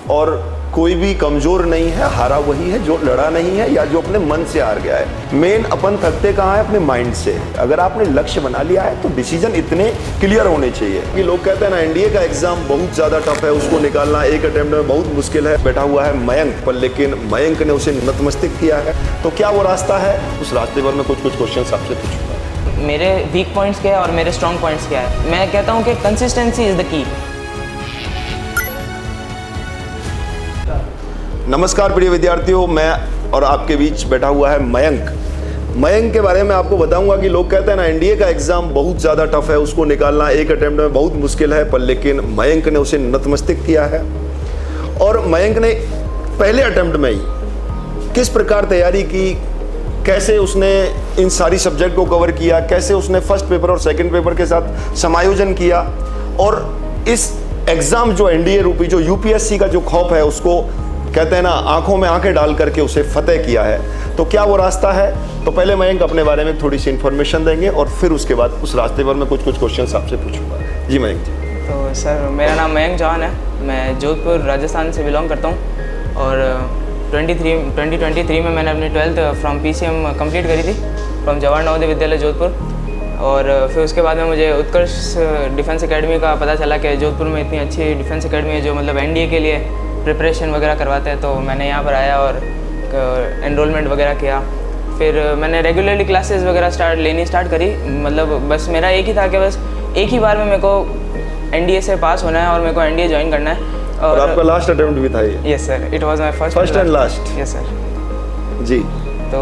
और कोई भी कमजोर नहीं है, हारा वही है जो लड़ा नहीं है या जो अपने मन से हार गया है। मेन अपन थकते कहाँ है? अपने माइंड से। अगर आपने लक्ष्य बना लिया है तो डिसीजन इतने क्लियर होने चाहिए कि लोग कहते हैं ना एनडीए का एग्जाम बहुत ज्यादा टफ है, उसको निकालना एक अटेम्प्ट में बहुत मुश्किल है। बैठा हुआ है मयंक पर, लेकिन मयंक ने उसे नतमस्तक किया है। तो क्या वो रास्ता है? उस रास्ते पर मैं कुछ क्वेश्चन आपसे पूछूंगा। मेरे वीक पॉइंट्स क्या है और मेरे स्ट्रॉन्ग पॉइंट्स क्या है। मैं कहता हूँ कि कंसिस्टेंसी इज द की। नमस्कार प्रिय विद्यार्थियों, मैं और आपके बीच बैठा हुआ है मयंक। मयंक के बारे में आपको बताऊंगा कि लोग कहते हैं ना एनडीए का एग्जाम बहुत ज़्यादा टफ है, उसको निकालना एक अटेम्प्ट में बहुत मुश्किल है, पर लेकिन मयंक ने उसे नतमस्तक किया है। और मयंक ने पहले अटेम्प्ट में ही किस प्रकार तैयारी की, कैसे उसने इन सारी सब्जेक्ट को कवर किया, कैसे उसने फर्स्ट पेपर और सेकेंड पेपर के साथ समायोजन किया, और इस एग्ज़ाम जो एनडीए रूपी जो यूपीएससी का जो खौफ है उसको कहते हैं ना आंखों में आंखें डाल करके उसे फतेह किया है। तो क्या वो रास्ता है? तो पहले मयंक अपने बारे में थोड़ी सी इन्फॉर्मेशन देंगे और फिर उसके बाद उस रास्ते पर मैं कुछ क्वेश्चन आपसे पूछूंगा। जी मयंक जी। तो सर मेरा नाम मयंक चौहान है, मैं जोधपुर राजस्थान से बिलोंग करता हूँ और 2023 में मैंने अपनी 12th फ्रॉम पीसीएम कंप्लीट करी थी फ्रॉम जवाहर नवोदय विद्यालय जोधपुर। और फिर उसके बाद में मुझे उत्कर्ष डिफेंस एकेडमी का पता चला कि जोधपुर में इतनी अच्छी डिफेंस एकेडमी है जो मतलब एनडीए के लिए प्रिपरेशन वगैरह करवाते हैं। तो मैंने यहाँ पर आया और एनरोलमेंट वगैरह किया। फिर मैंने रेगुलरली क्लासेस वगैरह लेनी स्टार्ट करी। मतलब बस मेरा एक ही था कि बस एक ही बार में मेरे को एनडीए से पास होना है और मेरे को एनडीए ज्वाइन करना है। और आपका लास्ट अटेम्प्ट भी था ये? Yes sir, it was my first and last. Yes sir जी। तो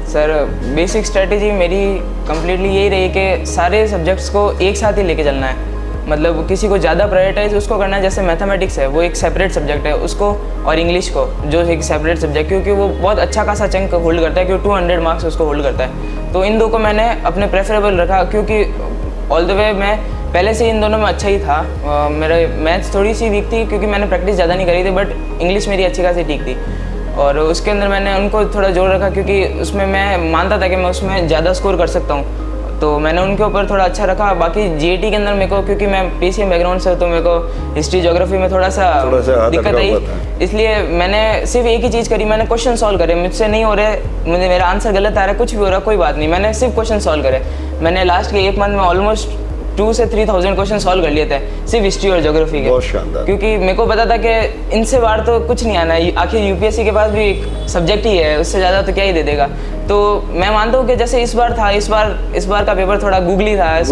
सर बेसिक स्ट्रेटेजी मेरी कम्प्लीटली यही रही कि सारे सब्जेक्ट्स को एक साथ ही लेके चलना है। मतलब किसी को ज़्यादा प्रायोरिटाइज उसको करना है, जैसे मैथमेटिक्स है वो एक सेपरेट सब्जेक्ट है उसको, और इंग्लिश को जो एक सेपरेट सब्जेक्ट, क्योंकि वो बहुत अच्छा खासा चंक होल्ड करता है, क्योंकि 200 मार्क्स उसको होल्ड करता है। तो इन दो को मैंने अपने प्रेफरेबल रखा, क्योंकि ऑल द वे मैं पहले से इन दोनों में अच्छा ही था। मेरा मैथ्स थोड़ी सी वीक थी क्योंकि मैंने प्रैक्टिस ज़्यादा नहीं करी थी, बट इंग्लिश मेरी अच्छी खासी ठीक थी। और उसके अंदर मैंने उनको थोड़ा जोर रखा क्योंकि उसमें मैं मानता था कि मैं उसमें ज़्यादा स्कोर कर सकता हूँ, तो मैंने उनके ऊपर थोड़ा अच्छा रखा। बाकी जीएटी के अंदर मेरे को, क्योंकि मैं पीसीएम बैकग्राउंड से, तो मेरे को हिस्ट्री ज्योग्राफी में थोड़ा सा दिक्कत आई, इसलिए मैंने सिर्फ एक ही चीज़ करी, मैंने क्वेश्चन सॉल्व करे। मुझसे नहीं हो रहे, मुझे मेरा आंसर गलत आ रहा है, कुछ भी हो रहा है कोई बात नहीं, मैंने सिर्फ क्वेश्चन सॉल्व करे। मैंने लास्ट के एक मंथ में ऑलमोस्ट 2 से 3,000 क्वेश्चन सॉल्व कर लिए थे सिर्फ हिस्ट्री और ज्योग्राफी के। बहुत शानदार। क्योंकि मेरे को पता था कि इनसे बाहर तो कुछ नहीं आना है, आखिर यूपीएससी के पास भी एक सब्जेक्ट ही है, उससे ज़्यादा तो क्या ही दे देगा। तो मैं मानता हूँ कि जैसे इस बार था, इस बार का पेपर थोड़ा गूगली था, इस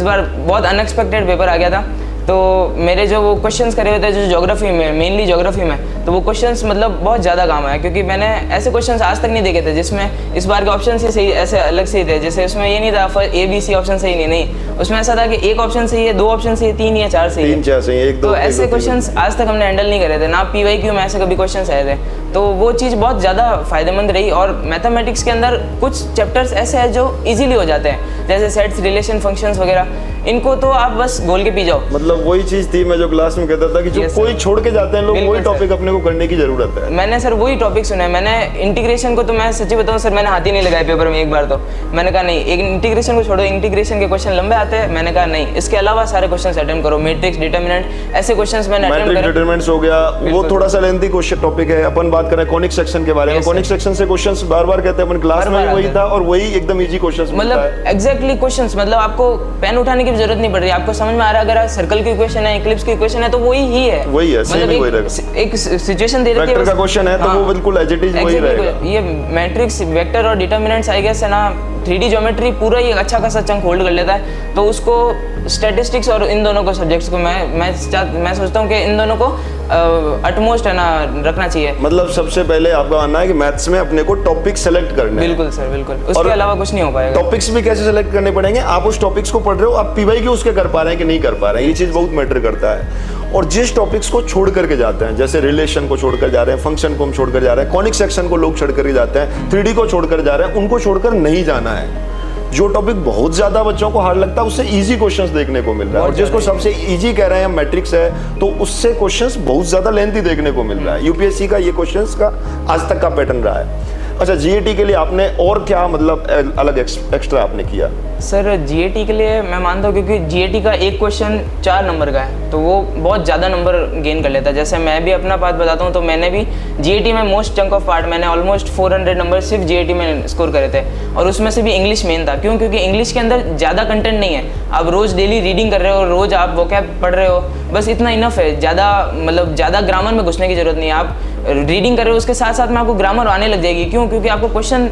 बार बहुत अनएक्सपेक्टेड पेपर आ गया था। तो मेरे जो वो क्वेश्चंस करे हुए थे जो ज्योग्राफी में, मेनली ज्योग्राफी में, तो वो क्वेश्चंस मतलब बहुत ज़्यादा काम आया, क्योंकि मैंने ऐसे क्वेश्चंस आज तक नहीं देखे थे जिसमें इस बार के ऑप्शन ही सही, ऐसे अलग से ही थे। जैसे उसमें ये नहीं था ABC ऑप्शन सही नहीं, उसमें ऐसा था कि एक ऑप्शन सही है, 2 ऑप्शन सही है, 3 या 4 सही है। तो ऐसे क्वेश्चंस आज तक हमने हैंडल नहीं करे थे, ना PYQ में ऐसे कभी क्वेश्चंस आए थे। तो वो चीज़ बहुत ज़्यादा फायदेमंद रही। और मैथमेटिक्स के अंदर कुछ चैप्टर्स ऐसे हैं जो इजीली हो जाते हैं, जैसे सेट्स, रिलेशन, फंक्शंस वगैरह, इनको तो आप बस गोल के पी जाओ। मतलब वही चीज थी मैं जो क्लास में कहता था कि जो कोई छोड़ के जाते हैं लोग, वही टॉपिक अपने को करने की जरूरत है। मैंने सर वही टॉपिक सुना है। मैंने इंटीग्रेशन को, तो मैं सच्ची बताऊं सर, मैंने हाथ ही नहीं लगाया पेपर में एक बार। तो मैंने कहा नहीं, एक इंटीग्रेशन को छोड़ो, इंटीग्रेशन के क्वेश्चन लंबे आते हैं। मैंने कहा नहीं, इसके अलावा सारे क्वेश्चन अटेम्प्ट करो, मैट्रिक्स, डिटरमिनेंट, ऐसे क्वेश्चंस मैंने अटेम्प्ट करे। डिटरमिनेंट्स हो गया, वो थोड़ा सा लेंथी क्वेश्चन टॉपिक है। अपन बात करें कॉनिक सेक्शन के बारे में, कॉनिक सेक्शन से क्वेश्चंस बार-बार कहते हैं अपन क्लास में वही था, और वही एकदम इजी क्वेश्चंस, मतलब एग्जैक्टली क्वेश्चंस, मतलब आपको पेन उठाने की जरूरत नहीं पड़ रही, आपको समझ में आ रहा है। अगर सर्कल की इक्वेशन है, इक्लिप्स की इक्वेशन है, तो वही ही है, मतलब एक सिचुएशन दे रखी है, वेक्टर का क्वेश्चन है तो वो बिल्कुल एज इट इज वही रहेगा। ये मैट्रिक्स, वेक्टर और डिटरमिनेंट्स आई गेस है ना, 3D ज्योमेट्री पूरा ही अच्छा खासा चंक होल्ड कर लेता है। तो उसको स्टैटिस्टिक्स और इन दोनों को सब्जेक्ट्स को मैं सोचता हूँ कि इन दोनों को अटमोस्ट है ना रखना चाहिए। मतलब सबसे पहले आपका मानना है कि मैथ्स में अपने को टॉपिक सेलेक्ट करने हैं। बिल्कुल सर, बिल्कुल, उसके अलावा कुछ नहीं हो पाएगा। टॉपिक्स भी कैसे सेलेक्ट करने पड़ेंगे? आप उस टॉपिक्स को पढ़ रहे हो, आप PYQ उसके कर पा रहे हैं कि नहीं कर पा रहे हैं, ये चीज बहुत मैटर करता है। और जिस टॉपिक्स को छोड़ करके जाते हैं, जैसे रिलेशन को छोड़कर जा रहे हैं, फंक्शन को हम छोड़कर जा रहे हैं, कॉनिक सेक्शन को लोग छोड़ करके जाते हैं, 3D को छोड़कर जा रहे हैं, उनको छोड़कर नहीं जाना है। जो टॉपिक बहुत ज्यादा बच्चों को हार्ड लगता है उससे इजी क्वेश्चंस देखने को मिल रहा है, और जिसको सबसे इजी कह रहे हैं मैट्रिक्स है, तो उससे क्वेश्चंस बहुत ज्यादा लेंथी देखने को मिल रहा है। यूपीएससी का ये क्वेश्चंस का आज तक का पैटर्न रहा है। अच्छा, जीएटी के लिए आपने और क्या मतलब अलग एक्स्ट्रा आपने किया? सर जीएटी के लिए मैं मानता हूँ, क्योंकि जीएटी का एक क्वेश्चन 4 नंबर का है, तो वो बहुत ज़्यादा नंबर गेन कर लेता है। जैसे मैं भी अपना बात बताता हूँ, तो मैंने भी जीएटी में मोस्ट चंक ऑफ पार्ट मैंने ऑलमोस्ट 400 नंबर सिर्फ जीएटी में स्कोर करे थे, और उसमें से भी इंग्लिश मेन था। क्यों? क्योंकि इंग्लिश के अंदर ज़्यादा कंटेंट नहीं है, आप रोज़ डेली रीडिंग कर रहे हो, रोज़ आप वोकैब पढ़ रहे हो, बस इतना इनफ है। ज़्यादा ग्रामर में घुसने की जरूरत नहीं है। आप रीडिंग कर रहे हो, उसके साथ साथ में आपको ग्रामर आने लग जाएगी। क्यों? क्योंकि आपको क्वेश्चन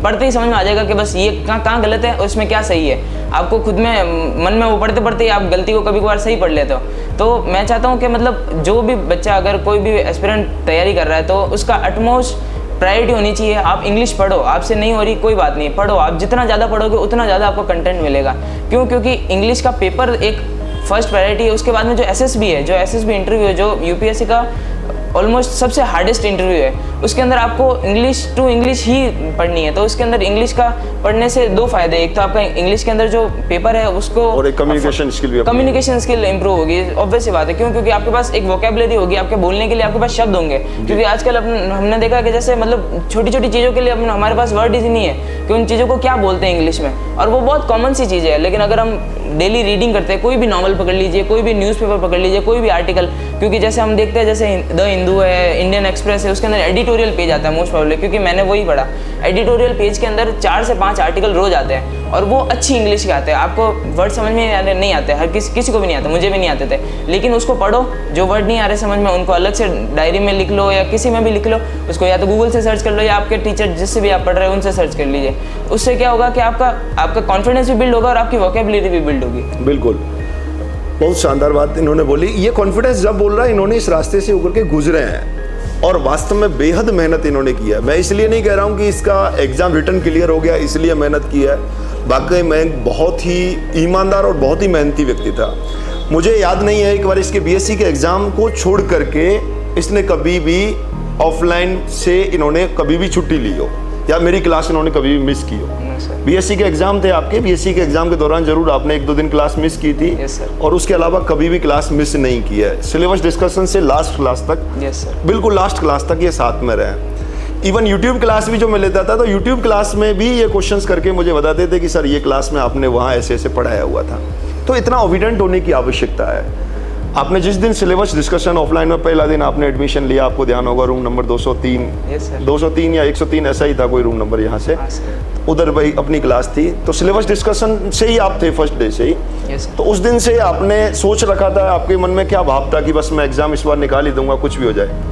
पढ़ते ही समझ में आ जाएगा कि बस ये कहाँ गलत है और इसमें क्या सही है। आपको खुद में मन में वो पढ़ते पढ़ते ही आप गलती को कभी कभार सही पढ़ लेते हो। तो मैं चाहता हूँ कि मतलब जो भी बच्चा, अगर कोई भी एस्पिरेंट तैयारी कर रहा है, तो उसका अटमोस्ट प्रायोरिटी होनी चाहिए, आप इंग्लिश पढ़ो। आपसे नहीं हो रही कोई बात नहीं, पढ़ो। आप जितना ज़्यादा पढ़ोगे उतना ज़्यादा आपको कंटेंट मिलेगा। क्यों? क्योंकि इंग्लिश का पेपर एक फर्स्ट प्रायोरिटी है। उसके बाद में जो एसएसबी है, जो एसएसबी इंटरव्यू है, जो यूपीएससी का ऑलमोस्ट सबसे हार्डेस्ट इंटरव्यू है, उसके अंदर आपको इंग्लिश टू इंग्लिश ही पढ़नी है। तो उसके अंदर इंग्लिश का पढ़ने से 2 फायदे, एक तो आपका इंग्लिश के अंदर जो पेपर है उसको, और एक कम्युनिकेशन स्किल इंप्रूव होगी, ऑब्वियस सी बात है। क्यों? क्योंकि आपके पास एक वोकैबुलरी होगी, आपके बोलने के लिए आपके पास शब्द होंगे। क्योंकि आजकल हमने देखा कि जैसे मतलब छोटी छोटी चीज़ों के लिए हमारे पास वर्ड ही नहीं है कि उन चीज़ों को क्या बोलते हैं इंग्लिश में, और वो बहुत कॉमन सी चीज़ है। लेकिन अगर हम डेली रीडिंग करते हैं, कोई भी नॉवल पकड़ लीजिए, कोई भी न्यूज़पेपर पकड़ लीजिए, कोई भी आर्टिकल, क्योंकि जैसे हम देखते हैं जैसे द हिंदू है, इंडियन एक्सप्रेस है, उसके अंदर एडिटोरियल पेज आता है मोस्ट प्रोबेबली, क्योंकि मैंने वही पढ़ा। एडिटोरियल पेज के अंदर 4 से 5 आर्टिकल रोज आते हैं, और वो अच्छी इंग्लिश के आते हैं। आपको वर्ड समझ में नहीं आते, हर किसी को भी नहीं आते, मुझे भी नहीं आते थे। लेकिन उसको पढ़ो, जो वर्ड नहीं आ रहे समझ में, उनको अलग से डायरी में लिख लो या किसी में भी लिख लो, उसको या तो गूगल से सर्च कर लो या आपके टीचर जिससे भी आप पढ़ रहे हो उनसे सर्च कर लीजिए। उससे क्या होगा कि आपका कॉन्फिडेंस भी बिल्ड होगा और आपकी वोकैबुलरी भी बिल्ड होगी। बिल्कुल, बहुत शानदार बात इन्होंने बोली। ये कॉन्फिडेंस जब बोल रहा है, इन्होंने इस रास्ते से होकर के गुजरे हैं और वास्तव में बेहद मेहनत इन्होंने की है। मैं इसलिए नहीं कह रहा हूँ कि इसका एग्जाम रिटर्न क्लियर हो गया इसलिए मेहनत की है। वाकई मैं बहुत ही ईमानदार और बहुत ही मेहनती व्यक्ति था। मुझे याद नहीं है एक बार इसके बीएससी के एग्जाम को छोड़ करके इसने कभी भी ऑफलाइन से इन्होंने कभी भी छुट्टी ली हो, या मेरी क्लास इन्होंने कभी भी मिस की हो। बीएससी के एग्जाम थे आपके, बीएससी के एग्जाम के दौरान जरूर आपने 1-2 दिन क्लास मिस की थी। और उसके अलावा कभी भी क्लास मिस नहीं की है। सिलेबस डिस्कशन से लास्ट क्लास तक, बिल्कुल लास्ट क्लास तक ये साथ में रहे। इवन यूट्यूब क्लास भी जो मैं लेता था, तो यूट्यूब क्लास में भी ये क्वेश्चंस करके मुझे बताते थे कि सर ये क्लास में आपने वहाँ ऐसे ऐसे पढ़ाया हुआ था। तो इतना ओबिडेंट होने की आवश्यकता है। आपने जिस दिन सिलेबस डिस्कशन ऑफलाइन में पहला दिन आपने एडमिशन लिया, आपको ध्यान होगा रूम नंबर 203 या 103 ऐसा ही था कोई रूम नंबर, यहाँ से उधर भाई अपनी क्लास थी। तो सिलेबस डिस्कशन से ही आप थे फर्स्ट डे से ही। तो उस दिन से आपने सोच रखा था, आपके मन में क्या भाव था कि बस मैं एग्जाम इस बार निकाल ही दूंगा कुछ भी हो जाए?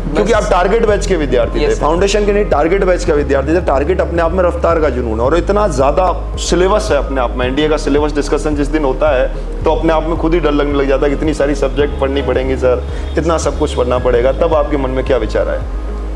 क्योंकि आप टारगेट बैच के विद्यार्थी थे, फाउंडेशन के नहीं टारगेट बैच का विद्यार्थी थे। टारगेट अपने आप में रफ्तार का जुनून है, और इतना ज़्यादा सिलेबस है अपने आप में। एनडीए का सिलेबस डिस्कशन जिस दिन होता है तो अपने आप में खुद ही डर लगने लग जाता है कि इतनी सारी सब्जेक्ट पढ़नी पड़ेंगी सर, इतना सब कुछ पढ़ना पड़ेगा। तब आपके मन में क्या विचार आया?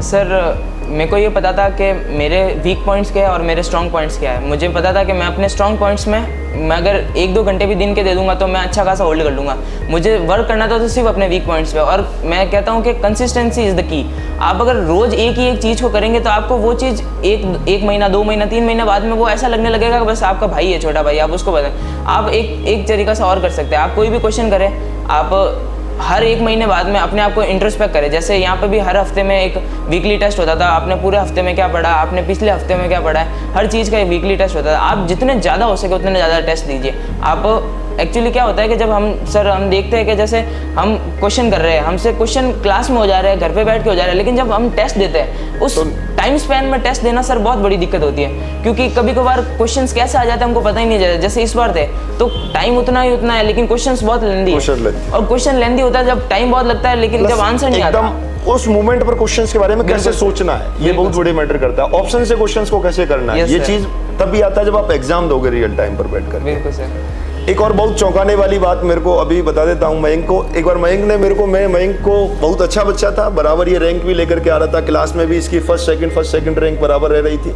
सर मेरे को ये पता था कि मेरे वीक पॉइंट्स क्या है और मेरे स्ट्रॉन्ग पॉइंट्स क्या है। मुझे पता था कि मैं अपने स्ट्रॉन्ग पॉइंट्स में मैं अगर 1-2 घंटे भी दिन के दे दूंगा तो मैं अच्छा खासा होल्ड कर लूँगा। मुझे वर्क करना था तो सिर्फ अपने वीक पॉइंट्स पे, और मैं कहता हूँ कि कंसिस्टेंसी इज़ द की। आप अगर रोज़ एक ही एक चीज़ को करेंगे तो आपको वो चीज़ एक महीना, 2 महीना, 3 महीने बाद में वो ऐसा लगने लगेगा कि बस आपका भाई है, छोटा भाई, आप उसको बताएं। आप एक तरीका से और कर सकते हैं। आप कोई भी क्वेश्चन करें, आप हर 1 महीने बाद में अपने आप को इंट्रोस्पेक्ट करें। जैसे यहाँ पे भी हर हफ्ते में एक वीकली टेस्ट होता था, आपने पूरे हफ्ते में क्या पढ़ा, आपने पिछले हफ्ते में क्या पढ़ा है, हर चीज़ का एक वीकली टेस्ट होता था। आप जितने ज़्यादा हो सके उतने ज़्यादा टेस्ट दीजिए। आप एक्चुअली क्या होता है कि जब हम देखते हैं कि जैसे हम क्वेश्चन कर रहे हैं, हमसे क्वेश्चन क्लास में हो जा रहे हैं, घर पे बैठ के हो जा रहे हैं, लेकिन जब हम टेस्ट देते हैं उस टाइम स्पैन में टेस्ट देना सर बहुत बड़ी दिक्कत होती है। क्योंकि कभी कभार क्वेश्चंस कैसे आ जाते हैं हमको पता ही नहीं चलता। जैसे इस बार थे तो टाइम उतना है, लेकिन क्वेश्चंस बहुत लेंदी है, और क्वेश्चन लेंदी होता है जब टाइम बहुत लगता है लेकिन जब आंसर नहीं आता। उस मोमेंट पर क्वेश्चंस के बारे में कैसे सोचना है, ये बहुत बड़े मैटर करता है। ऑप्शन से क्वेश्चंस को कैसे करना है, ये चीज तभी आता है जब आप एग्जाम दोगे रियल टाइम पर बैठकर। बिल्कुल सर। एक और बहुत चौंकाने वाली बात मेरे को अभी बता देता हूँ। मयंक को एक बार मयंक ने मेरे को, मयंक को बहुत अच्छा बच्चा था, बराबर ये रैंक भी लेकर के आ रहा था। क्लास में भी इसकी फर्स्ट सेकंड रैंक बराबर रह रही थी।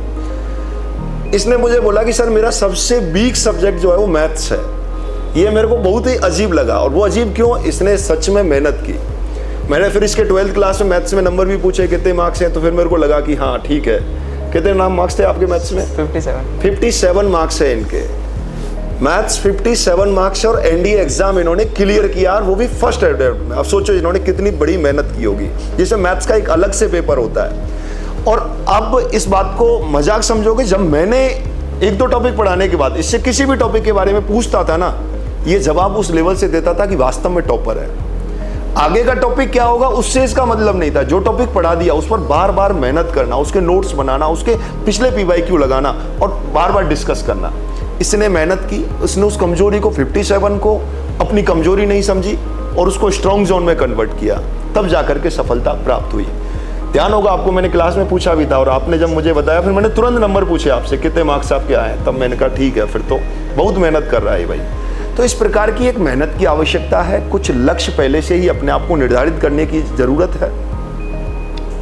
इसने मुझे बोला कि सर मेरा सबसे वीक सब्जेक्ट जो है वो मैथ्स है। ये मेरे को बहुत ही अजीब लगा, और वो अजीब क्यों? इसने सच में मेहनत की। मैंने फिर इसके 12th क्लास में मैथ्स में नंबर भी पूछे कितने मार्क्स हैं, तो फिर मेरे को लगा कि हाँ ठीक है। कितने मार्क्स थे आपके मैथ्स में? 57 मार्क्स है इनके। मैथ्स 57 मार्क्स और एनडीए एग्जाम इन्होंने क्लियर किया, और वो भी फर्स्ट अटेम्प्ट में। अब सोचो इन्होंने कितनी बड़ी मेहनत की होगी, जिसमें मैथ्स का एक अलग से पेपर होता है। और अब इस बात को मजाक समझोगे, जब मैंने एक दो टॉपिक पढ़ाने के बाद इससे किसी भी टॉपिक के बारे में पूछता था ना, ये जवाब उस लेवल से देता था कि वास्तव में टॉपर है। आगे का टॉपिक क्या होगा उससे इसका मतलब नहीं था। जो टॉपिक पढ़ा दिया उस पर बार बार मेहनत करना, उसके नोट्स बनाना, उसके पिछले PYQ लगाना और बार बार डिस्कस करना। इसने मेहनत की, उसने उस कमजोरी को 57 को अपनी कमजोरी नहीं समझी और उसको स्ट्रॉन्ग जोन में कन्वर्ट किया, तब जाकर के सफलता प्राप्त हुई। ध्यान होगा आपको, मैंने क्लास में पूछा भी था और आपने जब मुझे बताया फिर मैंने तुरंत नंबर पूछे आपसे कितने मार्क्स आपके आए, तब मैंने कहा ठीक है, फिर तो बहुत मेहनत कर रहा है भाई। तो इस प्रकार की एक मेहनत की आवश्यकता है। कुछ लक्ष्य पहले से ही अपने आप को निर्धारित करने की जरूरत है।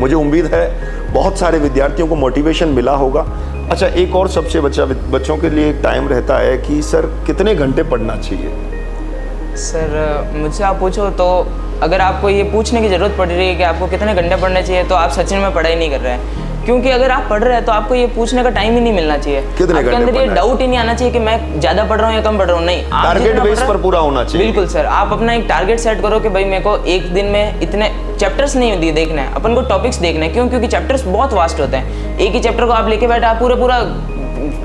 मुझे उम्मीद है बहुत सारे विद्यार्थियों को मोटिवेशन मिला होगा। अच्छा, एक और सबसे बच्चों के लिए टाइम रहता है कि सर कितने घंटे पढ़ना चाहिए? सर मुझसे आप पूछो तो अगर आपको ये पूछने की ज़रूरत पड़ रही है कि आपको कितने घंटे पढ़ने चाहिए, तो आप सचिन में पढ़ाई नहीं कर रहे हैं। क्योंकि अगर आप पढ़ रहे हैं तो आपको ये पूछने का टाइम ही नहीं मिलना चाहिए। आपके अंदर ये डाउट ही नहीं आना चाहिए कि मैं ज़्यादा पढ़ रहा हूँ या कम पढ़ रहा हूँ। नहीं, टारगेट बेस पर पूरा होना चाहिए। बिल्कुल सर, आप अपना एक टारगेट सेट करो कि भाई मेरे को एक दिन में इतने चैप्टर्स नहीं देखना है, अपन को टॉपिक्स देखना है। क्योंकि चैप्टर्स बहुत वास्ट होते हैं। एक ही चैप्टर को आप लेके बैठे, आप पूरा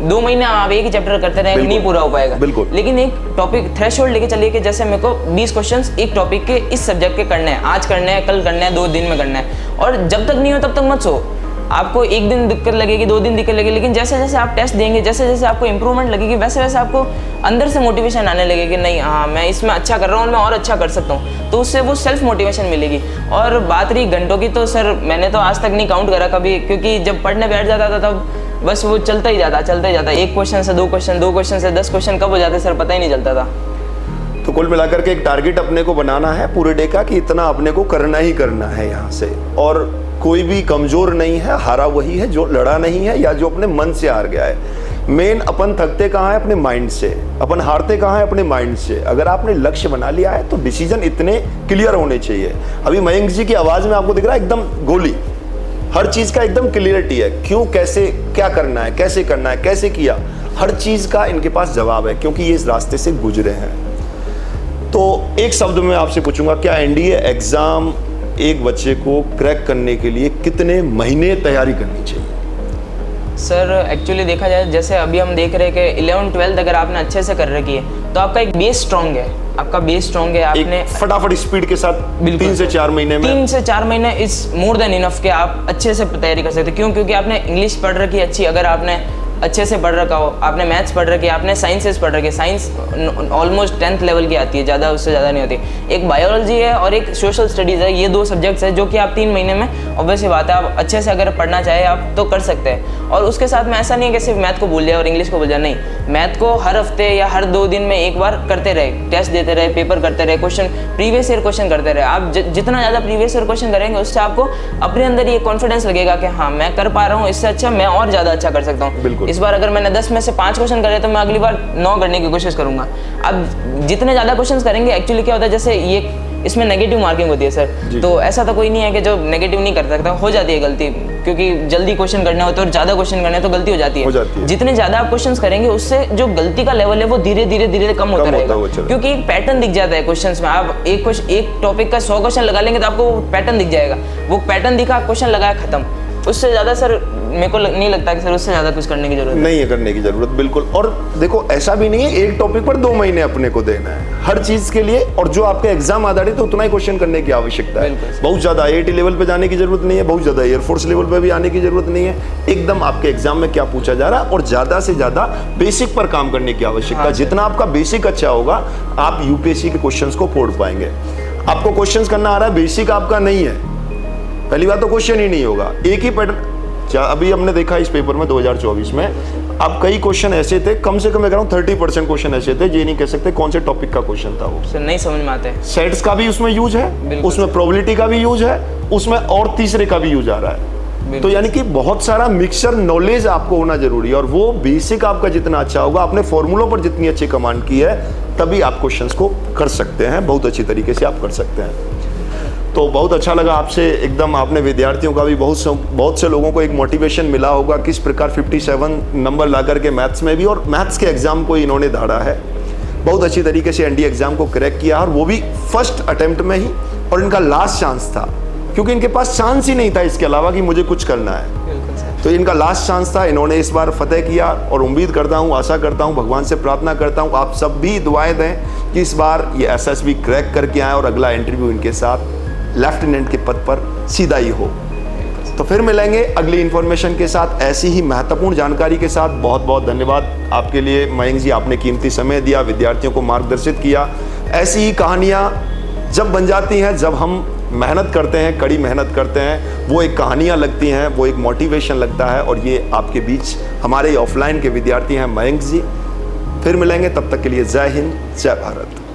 2 महीने आप एक ही चैप्टर करते रहे, नहीं पूरा हो पाएगा। बिल्कुल। लेकिन एक टॉपिक थ्रेशोल्ड लेके चलिए कि जैसे मेरे को 20 क्वेश्चंस एक टॉपिक के इस सब्जेक्ट के करने हैं, आज करने हैं, कल करने हैं, 2 दिन में करना है। और जब तक नहीं हो तब तक मत सो। आपको एक दिन दिक्कत लगेगी, 2 दिन दिक्कत लगेगी, लेकिन जैसे जैसे आप टेस्ट देंगे, जैसे जैसे आपको इंप्रूवमेंट लगेगी, वैसे वैसे आपको अंदर से मोटिवेशन आने लगेगी कि नहीं, हाँ मैं इसमें अच्छा कर रहा हूँ, मैं और अच्छा कर सकता हूँ। तो उससे वो सेल्फ मोटिवेशन मिलेगी। और बात रही घंटों की, तो सर मैंने तो आज तक नहीं काउंट करा कभी, क्योंकि जब पढ़ने बैठ जाता था तब बस वो चलता ही जाता। एक क्वेश्चन से 2 क्वेश्चन, 2 क्वेश्चन से 10 क्वेश्चन कब हो जाते सर पता ही नहीं चलता था। तो कुल मिलाकर के एक टारगेट अपने को बनाना है पूरे डे का कि इतना अपने को करना ही करना है यहाँ से। और कोई भी कमजोर नहीं है, हारा वही है जो लड़ा नहीं है या जो अपने मन से हार गया है। मेन अपन थकते कहाँ है? अपने माइंड से। अपन हारते कहाँ है? अपने माइंड से। अगर आपने लक्ष्य बना लिया है तो डिसीजन इतने क्लियर होने चाहिए। अभी मयंक जी की आवाज में आपको दिख रहा है एकदम गोली, हर चीज का एकदम क्लियरिटी है। क्यों, कैसे, क्या करना है, कैसे करना है, कैसे किया, हर चीज का इनके पास जवाब है, क्योंकि ये इस रास्ते से गुजरे हैं। तो एक शब्द में आपसे पूछूंगा, क्या एनडीए एग्जाम एक बच्चे को क्रैक करने के लिए कितने महीने तैयारी करनी चाहिए? सर एक्चुअली देखा जाए, जैसे अभी हम देख रहे हैं कि 11th-12th अगर आपने अच्छे से कर रखी है तो आपका एक बेस स्ट्रॉन्ग है। आपका बेस स्ट्रॉन्ग है, आपने फटाफट स्पीड के साथ 3 से 4 महीने में 3 से 4 महीने इज मोर देन इनफ के आप अच्छे से तैयारी कर सकते हैं। क्यों? क्योंकि आपने इंग्लिश पढ़ रखी है अच्छी, अगर आपने अच्छे से पढ़ रखा हो, आपने मैथ्स पढ़ रखी है, आपने साइंसेस पढ़ रखी है। साइंस ऑलमोस्ट 10th लेवल की आती है, ज़्यादा उससे ज़्यादा नहीं होती। एक बायोलॉजी है और एक सोशल स्टडीज़ है, ये 2 सब्जेक्ट्स है जो कि आप 3 महीने में, ऑब्वियस सी बात है, आप अच्छे से अगर पढ़ना चाहे आप तो कर सकते हैं। और उसके साथ में ऐसा नहीं है कि सिर्फ मैथ को भूल जाए और इंग्लिश को भूल जाए, नहीं, मैथ को हर हफ्ते या हर 2 दिन में एक बार करते रहे, टेस्ट देते रहे, पेपर करते रहे, क्वेश्चन प्रीवियस ईयर क्वेश्चन करते रहे। आप जितना ज़्यादा प्रीवियस ईयर क्वेश्चन करेंगे उससे आपको अपने अंदर ये कॉन्फिडेंस लगेगा कि हाँ मैं कर पा रहा हूँ, इससे अच्छा मैं और ज़्यादा अच्छा कर सकता हूँ। इस बार अगर मैंने 10 में से 5 क्वेश्चन करे तो मैं अगली बार 9 करने की कोशिश करूंगा। अब जितने ज़्यादा क्वेश्चन करेंगे, एक्चुअली क्या होता है, जैसे ये इसमें नेगेटिव मार्किंग होती है सर, तो ऐसा तो कोई नहीं है कि जो नेगेटिव नहीं कर सकता, हो जाती है गलती, क्योंकि जल्दी क्वेश्चन करने होते हैं और ज़्यादा क्वेश्चन करने तो गलती हो जाती है। जितने ज़्यादा आप क्वेश्चन करेंगे उससे जो गलती का लेवल है वो धीरे धीरे कम होता रहेगा, क्योंकि एक पैटर्न दिख जाता है क्वेश्चन में। आप एक टॉपिक का 100 क्वेश्चन लगा लेंगे तो आपको पैटर्न दिख जाएगा। वो पैटर्न दिखा, क्वेश्चन लगाया, खत्म। उससे ज़्यादा सर मेरे को नहीं लगता कि सर उससे ज़्यादा कुछ करने की जरूरत नहीं है, करने की जरूरत बिल्कुल। और देखो ऐसा भी नहीं है एक टॉपिक पर 2 महीने अपने को देना है हर चीज के लिए, और जो आपके एग्जाम आधारित है उतना ही क्वेश्चन करने की आवश्यकता है। बहुत ज्यादा IIT लेवल पे जाने की जरूरत नहीं है, बहुत ज्यादा एयरफोर्स लेवल पे भी आने की जरूरत नहीं है। एकदम आपके एग्जाम में क्या पूछा जा रहा है और ज्यादा से ज्यादा बेसिक पर काम करने की आवश्यकता है। जितना आपका बेसिक अच्छा होगा आप यूपीएससी के क्वेश्चंस को फोड़ पाएंगे। आपको क्वेश्चंस करना आ रहा है, बेसिक आपका नहीं है, पहली बात तो क्वेश्चन ही नहीं होगा। एक ही पैटर्न, अभी हमने देखा इस पेपर में 2024 में अब कई क्वेश्चन ऐसे थे, कम से कम मैं कह रहा हूँ 30% क्वेश्चन ऐसे थे, ये नहीं कह सकते कौन से टॉपिक का क्वेश्चन था वो, सर नहीं समझ में आते। सेट्स का भी उसमें यूज है, उसमें प्रोबेबिलिटी का भी यूज है, उसमें और तीसरे का भी यूज आ रहा है। तो यानी कि बहुत सारा मिक्सचर नॉलेज आपको होना जरूरी है, और वो बेसिक आपका जितना अच्छा होगा, आपने फॉर्मूलों पर जितनी अच्छी कमांड की है, तभी आप क्वेश्चंस को कर सकते हैं, बहुत अच्छी तरीके से आप कर सकते हैं। तो बहुत अच्छा लगा आपसे, एकदम आपने विद्यार्थियों का भी बहुत से लोगों को एक मोटिवेशन मिला होगा किस प्रकार 57 नंबर ला करके मैथ्स में भी, और मैथ्स के एग्जाम को इन्होंने धाड़ा है, बहुत अच्छी तरीके से एनडीए एग्जाम को क्रैक किया, और वो भी फर्स्ट अटेम्प्ट में ही, और इनका लास्ट चांस था, क्योंकि इनके पास चांस ही नहीं था इसके अलावा कि मुझे कुछ करना है। बिल्कुल सर। तो इनका लास्ट चांस था, इन्होंने इस बार फतेह किया और उम्मीद करता हूँ, आशा करता हूँ, भगवान से प्रार्थना करता हूँ आप सब भी दुआएं दें कि इस बार ये एसएसबी क्रैक करके आए और अगला इंटरव्यू इनके साथ लेफ्टिनेंट के पद पर सीधा ही हो। तो फिर मिलेंगे अगली इन्फॉर्मेशन के साथ, ऐसी ही महत्वपूर्ण जानकारी के साथ। बहुत बहुत धन्यवाद आपके लिए मयंक जी, आपने कीमती समय दिया, विद्यार्थियों को मार्गदर्शित किया। ऐसी ही कहानियाँ जब बन जाती हैं, जब हम मेहनत करते हैं, कड़ी मेहनत करते हैं, वो एक कहानियाँ लगती हैं, वो एक मोटिवेशन लगता है। और ये आपके बीच हमारे ऑफलाइन के विद्यार्थी हैं मयंक जी। फिर मिलेंगे, तब तक के लिए जय हिंद, जय भारत।